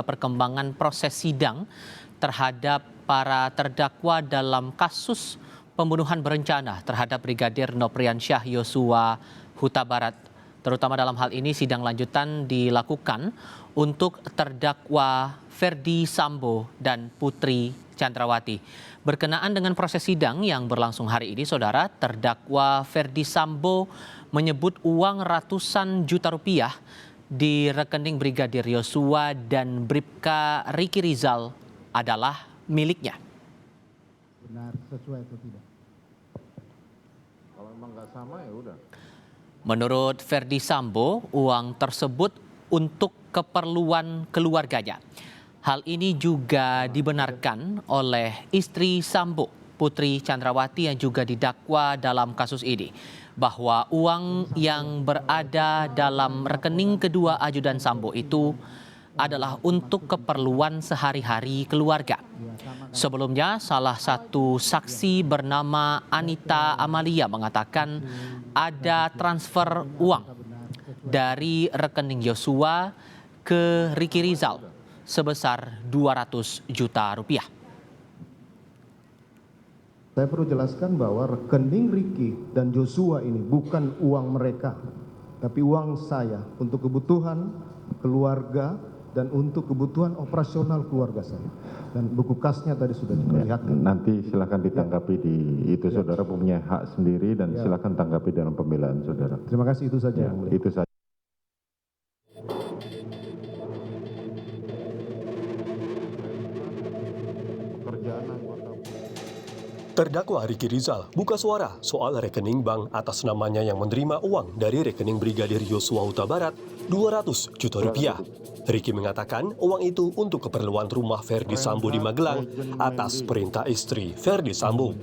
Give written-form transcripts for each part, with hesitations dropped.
Perkembangan proses sidang terhadap para terdakwa dalam kasus pembunuhan berencana terhadap Brigadir Nopriansyah Yosua Huta Barat. Terutama dalam hal ini sidang lanjutan dilakukan untuk terdakwa Ferdi Sambo dan Putri Chandrawati. Berkenaan dengan proses sidang yang berlangsung hari ini, saudara, terdakwa Ferdi Sambo menyebut uang ratusan juta rupiah di rekening Brigadir Yosua dan Bribka Ricky Rizal adalah miliknya. Benar sesuai atau tidak? Kalau memang nggak sama ya udah. Menurut Ferdi Sambo, uang tersebut untuk keperluan keluarganya. Hal ini juga dibenarkan oleh istri Sambo, Putri Chandrawati, yang juga didakwa dalam kasus ini, bahwa uang yang berada dalam rekening kedua ajudan Sambo itu adalah untuk keperluan sehari-hari keluarga. Sebelumnya, salah satu saksi bernama Anita Amalia mengatakan ada transfer uang dari rekening Yosua ke Ricky Rizal sebesar 200 juta rupiah. Saya perlu jelaskan bahwa rekening Ricky dan Joshua ini bukan uang mereka, tapi uang saya untuk kebutuhan keluarga dan untuk kebutuhan operasional keluarga saya. Dan buku kasnya tadi sudah diperlihatkan. Nanti silakan ditanggapi di itu, saudara punya hak sendiri dan silakan tanggapi dalam pembelaan saudara. Terima kasih, itu saja. Itu saja. Terdakwa Ricky Rizal buka suara soal rekening bank atas namanya yang menerima uang dari rekening Brigadir Yosua Huta Barat 200 juta rupiah. Ricky mengatakan uang itu untuk keperluan rumah Ferdi Sambo di Magelang atas perintah istri Ferdi Sambo.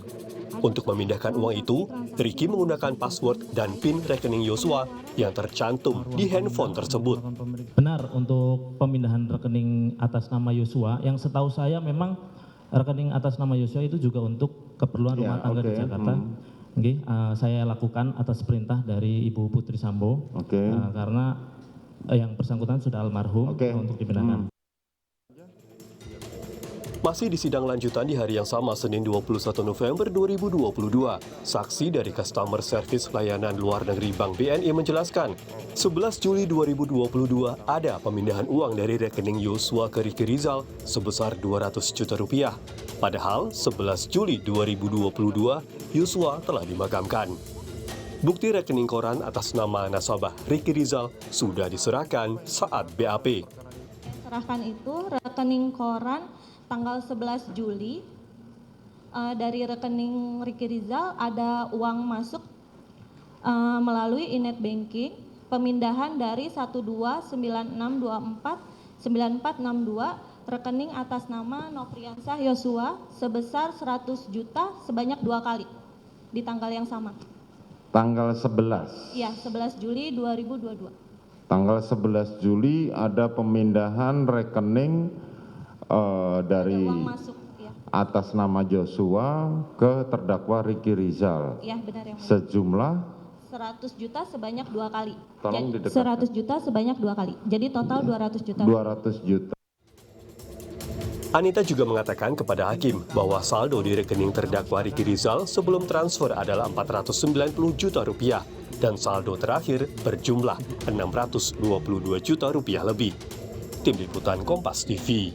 Untuk memindahkan uang itu, Ricky menggunakan password dan PIN rekening Yosua yang tercantum di handphone tersebut. Benar, untuk pemindahan rekening atas nama Yosua, yang setahu saya memang rekening atas nama Yosua itu juga untuk keperluan rumah tangga di Jakarta. Saya lakukan atas perintah dari Ibu Putri Sambo, karena yang bersangkutan sudah almarhum untuk dipindahkan. Masih di sidang lanjutan di hari yang sama, Senin 21 November 2022, saksi dari Customer Service Pelayanan Luar Negeri Bank BNI menjelaskan, 11 Juli 2022 ada pemindahan uang dari rekening Yosua ke Ricky Rizal sebesar 200 juta rupiah. Padahal 11 Juli 2022 Yosua telah dimakamkan. Bukti rekening koran atas nama nasabah Ricky Rizal sudah diserahkan saat BAP. Serahkan itu rekening koran tanggal 11 Juli dari rekening Ricky Rizal ada uang masuk melalui e-net banking, pemindahan dari 1296249462 rekening atas nama Nopriansyah Yosua sebesar 100 juta sebanyak 2 kali di tanggal yang sama. Tanggal 11? Iya, 11 Juli 2022. Tanggal 11 Juli ada pemindahan rekening dari uang masuk, ya, atas nama Joshua ke terdakwa Ricky Rizal. Iya, benar yang sejumlah 100 juta sebanyak 2 kali. Tolong Jadi, 100 juta sebanyak 2 kali. Jadi total 200 juta. 200 juta. Anita juga mengatakan kepada hakim bahwa saldo di rekening terdakwa Ricky Rizal sebelum transfer adalah 490 juta rupiah dan saldo terakhir berjumlah 622 juta rupiah lebih. Tim Liputan Kompas TV.